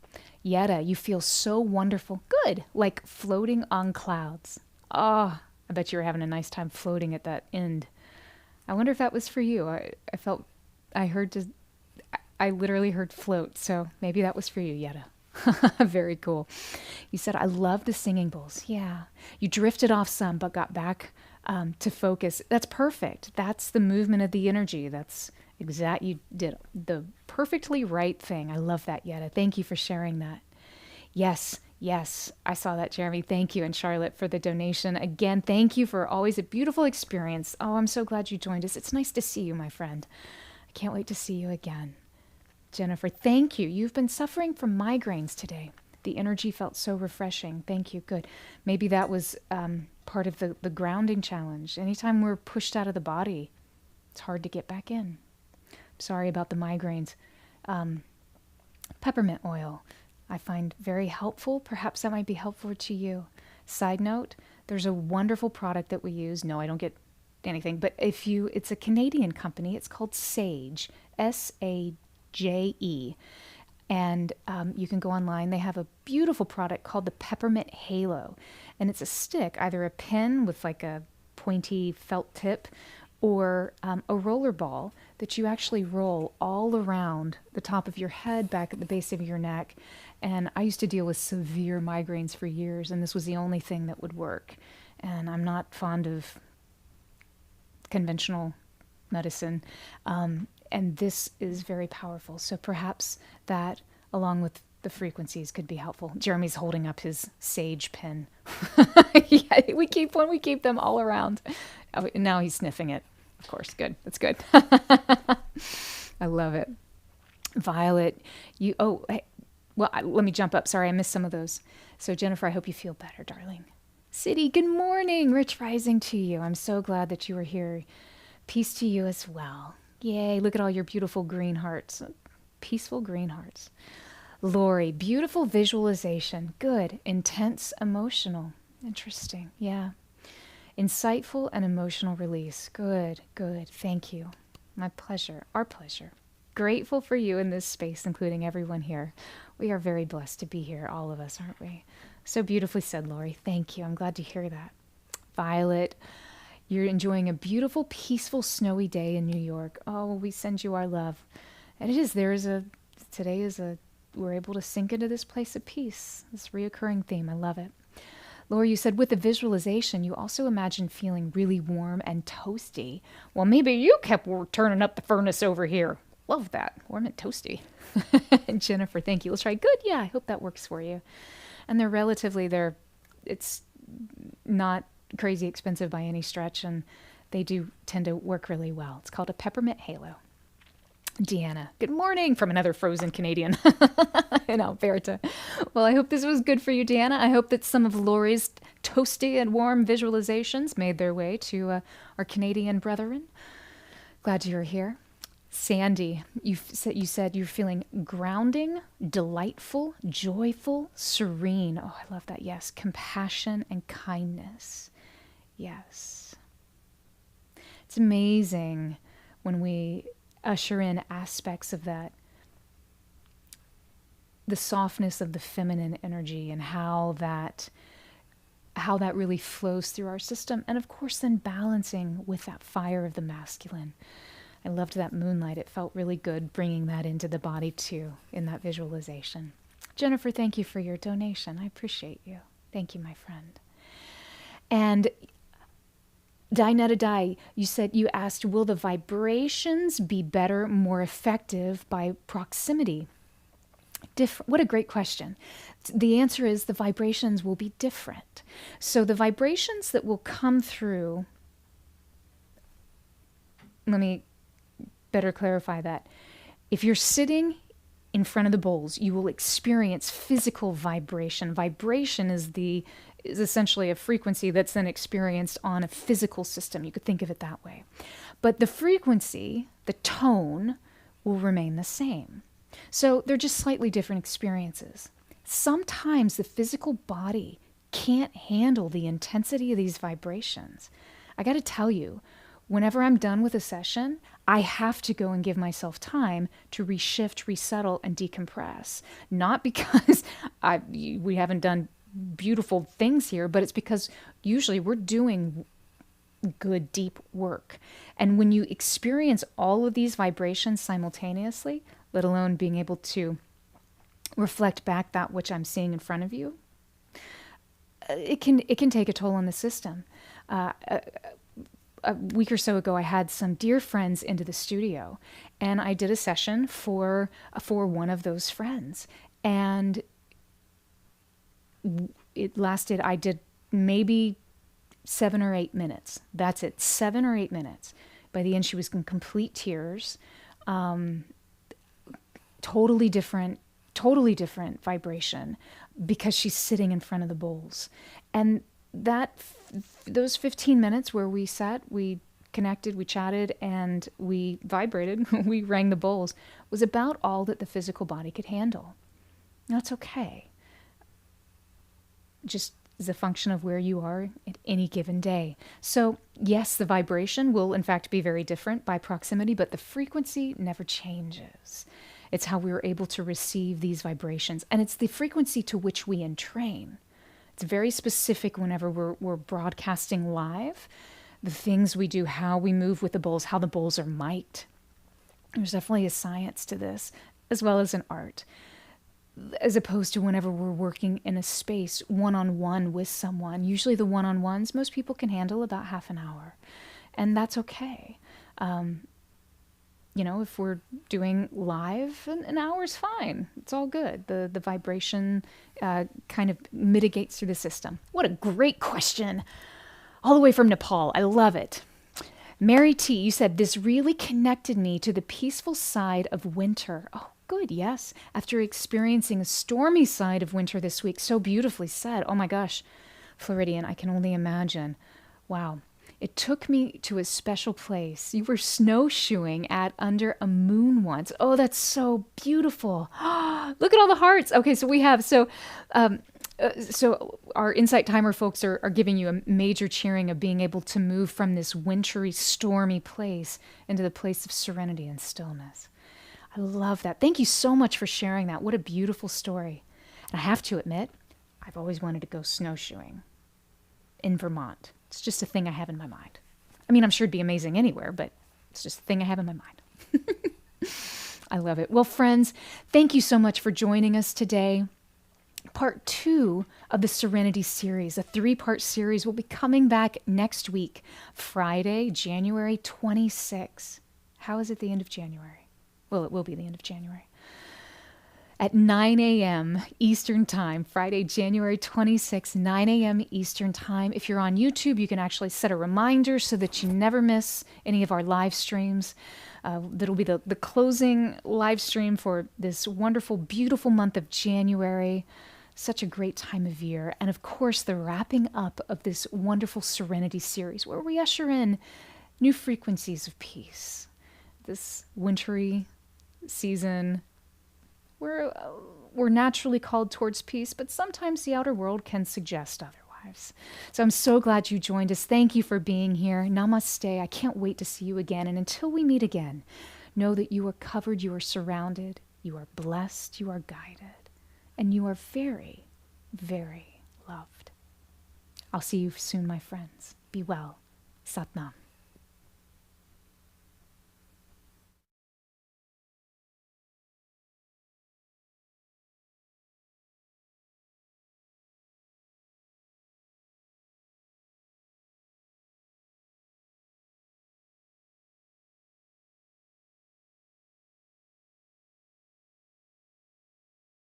Yetta, you feel so wonderful. Good. Like floating on clouds. Oh, I bet you were having a nice time floating at that end. I wonder if that was for you. I literally heard float, so maybe that was for you, Yetta. Very cool. You said, I love the singing bowls. Yeah. You drifted off some, but got back to focus. That's perfect. That's the movement of the energy. That's exact. You did the perfectly right thing. I love that, Yetta. Thank you for sharing that. Yes. I saw that, Jeremy. Thank you. And Charlotte for the donation. Again, thank you for always a beautiful experience. Oh, I'm so glad you joined us. It's nice to see you, my friend. I can't wait to see you again. Jennifer, thank you. You've been suffering from migraines today. The energy felt so refreshing. Thank you. Good. Maybe that was part of the grounding challenge. Anytime we're pushed out of the body, it's hard to get back in. Sorry about the migraines. Peppermint oil, I find very helpful. Perhaps that might be helpful to you. Side note, there's a wonderful product that we use. No, I don't get anything, but it's a Canadian company. It's called Sage, Sage. And you can go online. They have a beautiful product called the Peppermint Halo. And it's a stick, either a pin with like a pointy felt tip or a roller ball that you actually roll all around the top of your head, back at the base of your neck. And I used to deal with severe migraines for years, and this was the only thing that would work. And I'm not fond of conventional medicine. And this is very powerful. So perhaps that, along with the frequencies, could be helpful. Jeremy's holding up his sage pen. Yeah, we keep them all around. Oh, now he's sniffing it. Of course, good. That's good. I love it. Violet, let me jump up. Sorry, I missed some of those. So Jennifer, I hope you feel better, darling. City, good morning. Rich rising to you. I'm so glad that you are here. Peace to you as well. Yay, look at all your beautiful green hearts. Peaceful green hearts. Lori, beautiful visualization. Good. Intense, emotional. Interesting. Yeah. Insightful and emotional release. Good, good. Thank you. My pleasure. Our pleasure. Grateful for you in this space, including everyone here. We are very blessed to be here, all of us, aren't we? So beautifully said, Lori. Thank you. I'm glad to hear that. Violet, you're enjoying a beautiful, peaceful, snowy day in New York. Oh, we send you our love. And it is, we're able to sink into this place of peace, this reoccurring theme. I love it. Laura, you said with the visualization, you also imagine feeling really warm and toasty. Well, maybe you kept turning up the furnace over here. Love that. Warm and toasty. And Jennifer, thank you. Let's try. Good. Yeah, I hope that works for you. And it's not crazy expensive by any stretch, and they do tend to work really well. It's called a peppermint halo. Deanna, good morning from another frozen Canadian in Alberta. Well, I hope this was good for you, Deanna. I hope that some of Lori's toasty and warm visualizations made their way to our Canadian brethren. Glad you're here. Sandy, you said you're feeling grounding, delightful, joyful, serene. Oh, I love that. Yes. Compassion and kindness. Yes. It's amazing when we usher in aspects of that, the softness of the feminine energy, and how that really flows through our system. And of course, then balancing with that fire of the masculine. I loved that moonlight. It felt really good bringing that into the body too in that visualization. Jennifer, thank you for your donation. I appreciate you. Thank you, my friend. And Dinetta, you asked, will the vibrations be better, more effective by proximity? What a great question. The answer is the vibrations will be different. So the vibrations that will come through, let me better clarify that. If you're sitting in front of the bowls, you will experience physical vibration. Vibration is essentially a frequency that's then experienced on a physical system. You could think of it that way. But the frequency, the tone, will remain the same. So they're just slightly different experiences. Sometimes the physical body can't handle the intensity of these vibrations. I got to tell you, whenever I'm done with a session, I have to go and give myself time to reshift, resettle, and decompress. Not because we haven't done beautiful things here, but it's because usually we're doing good, deep work. And when you experience all of these vibrations simultaneously, let alone being able to reflect back that which I'm seeing in front of you, it can take a toll on the system. A week or so ago, I had some dear friends into the studio, and I did a session for one of those friends. And it lasted, I did maybe 7 or 8 minutes. That's it, 7 or 8 minutes. By the end, she was in complete tears. Totally different vibration, because she's sitting in front of the bowls. And those 15 minutes where we sat, we connected, we chatted, and we vibrated, we rang the bowls, was about all that the physical body could handle. That's okay. Just as a function of where you are at any given day. So yes, the vibration will in fact be very different by proximity, but the frequency never changes. It's how we are able to receive these vibrations, and it's the frequency to which we entrain. It's very specific whenever we're broadcasting live, the things we do, how we move with the bowls, how the bowls are mic'd. There's definitely a science to this, as well as an art, as opposed to whenever we're working in a space one-on-one with someone. Usually the one-on-ones, most people can handle about half an hour. And that's okay. If we're doing live, an hour's fine. It's all good. The vibration kind of mitigates through the system. What a great question. All the way from Nepal. I love it. Mary T, you said, this really connected me to the peaceful side of winter. Oh, good, yes. After experiencing a stormy side of winter this week. So beautifully said. Oh my gosh. Floridian, I can only imagine. Wow. It took me to a special place. You were snowshoeing at under a moon once. Oh, that's so beautiful. Look at all the hearts. Okay, so we have, so our Insight Timer folks are giving you a major cheering of being able to move from this wintry, stormy place into the place of serenity and stillness. I love that. Thank you so much for sharing that. What a beautiful story. And I have to admit, I've always wanted to go snowshoeing in Vermont. It's just a thing I have in my mind. I mean, I'm sure it'd be amazing anywhere, but it's just a thing I have in my mind. I love it. Well, friends, thank you so much for joining us today. Part 2 of the Serenity series, a 3-part series, will be coming back next week, Friday, January 26. How is it the end of January? Well, it will be the end of January. At 9 a.m. Eastern Time, Friday, January 26, 9 a.m. Eastern Time. If you're on YouTube, you can actually set a reminder so that you never miss any of our live streams. That'll be the closing live stream for this wonderful, beautiful month of January. Such a great time of year. And of course, the wrapping up of this wonderful Serenity series where we usher in new frequencies of peace. This wintry season, we're naturally called towards peace, but sometimes the outer world can suggest otherwise. So I'm so glad you joined us. Thank you for being here. Namaste. I can't wait to see you again. And until we meet again, know that you are covered, you are surrounded, you are blessed, you are guided, and you are very, very loved. I'll see you soon, my friends. Be well. Sat Nam.